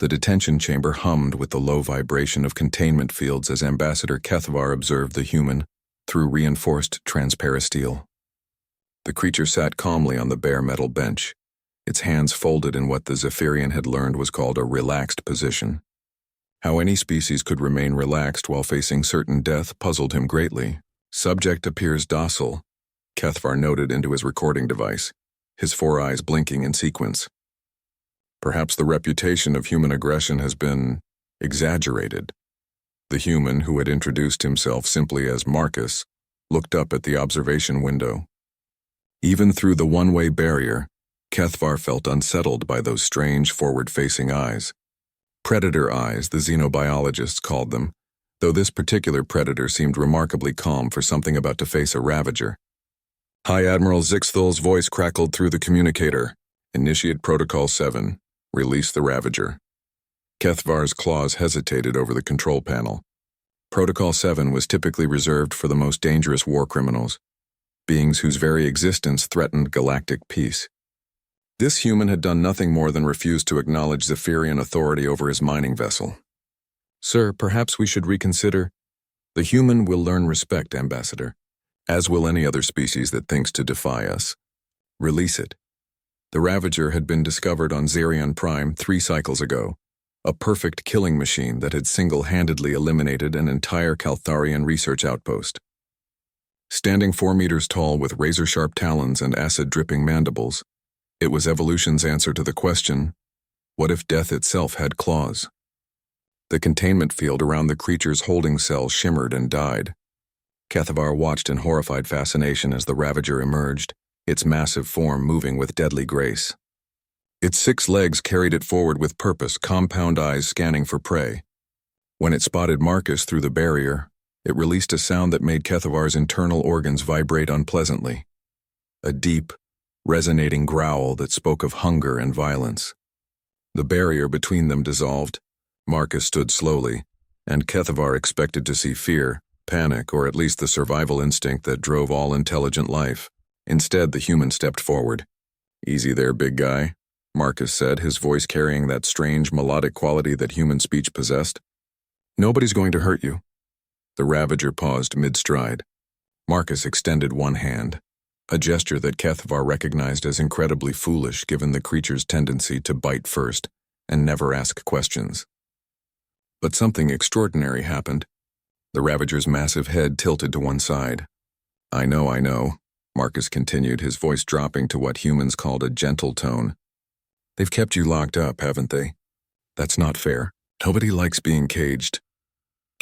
The detention chamber hummed with the low vibration of containment fields as Ambassador Kethvar observed the human through reinforced transparisteel. The creature sat calmly on the bare metal bench, its hands folded in what the Zephyrian had learned was called a relaxed position. How any species could remain relaxed while facing certain death puzzled him greatly. Subject appears docile, Kethvar noted into his recording device, his four eyes blinking in sequence. Perhaps the reputation of human aggression has been exaggerated. The human, who had introduced himself simply as Marcus, looked up at the observation window. Even through the one-way barrier, Kethvar felt unsettled by those strange forward-facing eyes. Predator eyes, the xenobiologists called them, though this particular predator seemed remarkably calm for something about to face a ravager. High Admiral Zixthal's voice crackled through the communicator. Initiate Protocol 7. Release the ravager. Kethvar's claws hesitated over the control panel. Protocol 7 was typically reserved for the most dangerous war criminals, beings whose very existence threatened galactic peace. This human had done nothing more than refuse to acknowledge Zephyrian authority over his mining vessel. Sir, perhaps we should reconsider. The human will learn respect, Ambassador, as will any other species that thinks to defy us. Release it. The Ravager had been discovered on Xerion Prime 3 cycles ago, a perfect killing machine that had single-handedly eliminated an entire Caltharian research outpost. Standing 4 meters tall with razor-sharp talons and acid-dripping mandibles, it was evolution's answer to the question, what if death itself had claws? The containment field around the creature's holding cell shimmered and died. Kethvar watched in horrified fascination as the Ravager emerged, its massive form moving with deadly grace. Its 6 legs carried it forward with purpose, compound eyes scanning for prey. When it spotted Marcus through the barrier, it released a sound that made Kethvar's internal organs vibrate unpleasantly. A deep, resonating growl that spoke of hunger and violence. The barrier between them dissolved. Marcus stood slowly, and Kethvar expected to see fear, panic, or at least the survival instinct that drove all intelligent life. Instead, the human stepped forward. Easy there, big guy, Marcus said, his voice carrying that strange melodic quality that human speech possessed. Nobody's going to hurt you. The Ravager paused mid-stride. Marcus extended one hand, a gesture that Kethvar recognized as incredibly foolish given the creature's tendency to bite first and never ask questions. But something extraordinary happened. The Ravager's massive head tilted to one side. I know, Marcus continued, his voice dropping to what humans called a gentle tone. They've kept you locked up, haven't they? That's not fair. Nobody likes being caged.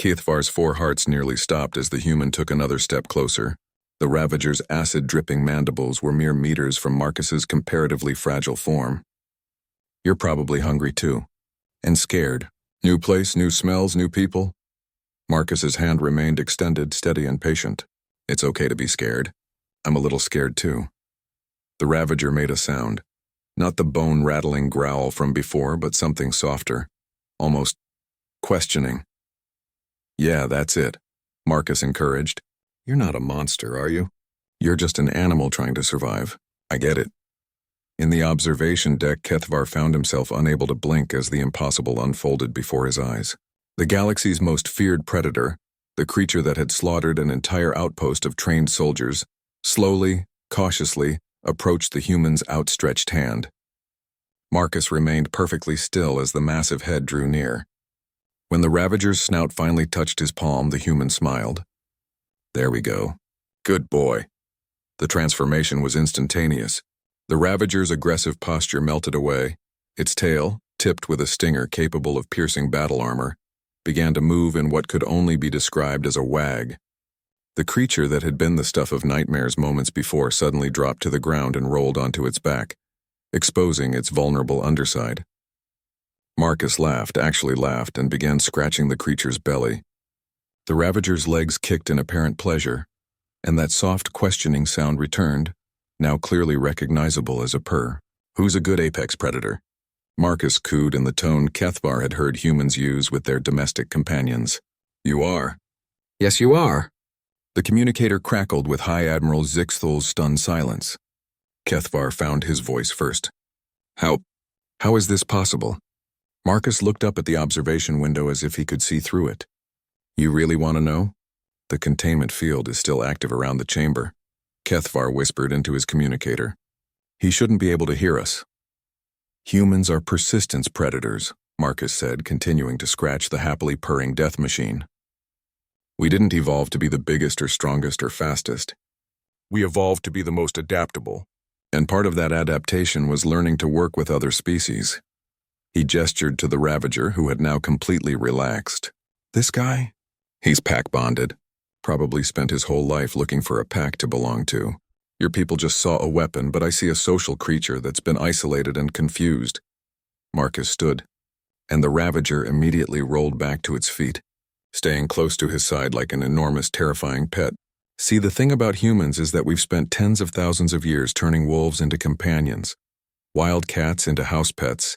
Kethvar's 4 hearts nearly stopped as the human took another step closer. The Ravager's acid-dripping mandibles were mere meters from Marcus's comparatively fragile form. You're probably hungry too. And scared. New place, new smells, new people. Marcus's hand remained extended, steady and patient. It's okay to be scared. I'm a little scared too. The Ravager made a sound. Not the bone-rattling growl from before, but something softer. Almost questioning. Yeah, that's it, Marcus encouraged. You're not a monster, are you? You're just an animal trying to survive. I get it. In the observation deck, Kethvar found himself unable to blink as the impossible unfolded before his eyes. The galaxy's most feared predator, the creature that had slaughtered an entire outpost of trained soldiers, slowly, cautiously, approached the human's outstretched hand. Marcus remained perfectly still as the massive head drew near. When the Ravager's snout finally touched his palm, the human smiled. There we go. Good boy. The transformation was instantaneous. The Ravager's aggressive posture melted away. Its tail, tipped with a stinger capable of piercing battle armor, began to move in what could only be described as a wag. The creature that had been the stuff of nightmares moments before suddenly dropped to the ground and rolled onto its back, exposing its vulnerable underside. Marcus actually laughed, and began scratching the creature's belly. The Ravager's legs kicked in apparent pleasure, and that soft questioning sound returned, now clearly recognizable as a purr. Who's a good apex predator? Marcus cooed in the tone Kethvar had heard humans use with their domestic companions. You are. Yes, you are. The communicator crackled with High Admiral Zixthal's stunned silence. Kethvar found his voice first. How is this possible? Marcus looked up at the observation window as if he could see through it. You really want to know? The containment field is still active around the chamber, Kethvar whispered into his communicator. He shouldn't be able to hear us. Humans are persistence predators, Marcus said, continuing to scratch the happily purring death machine. We didn't evolve to be the biggest or strongest or fastest. We evolved to be the most adaptable. And part of that adaptation was learning to work with other species. He gestured to the Ravager, who had now completely relaxed. This guy? He's pack-bonded. Probably spent his whole life looking for a pack to belong to. Your people just saw a weapon, but I see a social creature that's been isolated and confused. Marcus stood, and the Ravager immediately rolled back to its feet, staying close to his side like an enormous, terrifying pet. See, the thing about humans is that we've spent tens of thousands of years turning wolves into companions, wild cats into house pets,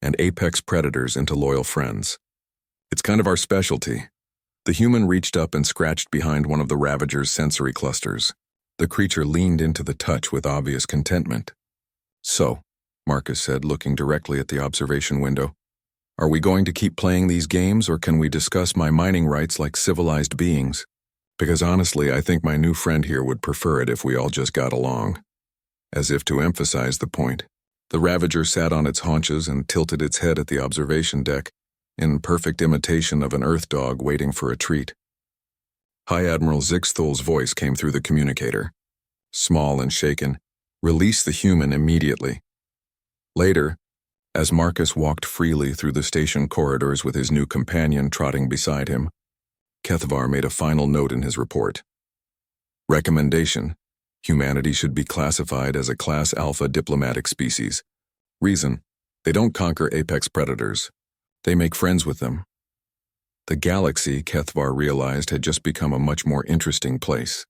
and apex predators into loyal friends. It's kind of our specialty. The human reached up and scratched behind one of the Ravager's sensory clusters. The creature leaned into the touch with obvious contentment. So, Marcus said, looking directly at the observation window, are we going to keep playing these games, or can we discuss my mining rights like civilized beings? Because honestly, I think my new friend here would prefer it if we all just got along. As if to emphasize the point, the Ravager sat on its haunches and tilted its head at the observation deck, in perfect imitation of an earth dog waiting for a treat. High Admiral Zixthol's voice came through the communicator. Small and shaken, release the human immediately. Later, as Marcus walked freely through the station corridors with his new companion trotting beside him, Kethvar made a final note in his report. Recommendation: humanity should be classified as a Class Alpha diplomatic species. Reason: they don't conquer apex predators. They make friends with them. The galaxy, Kethvar realized, had just become a much more interesting place.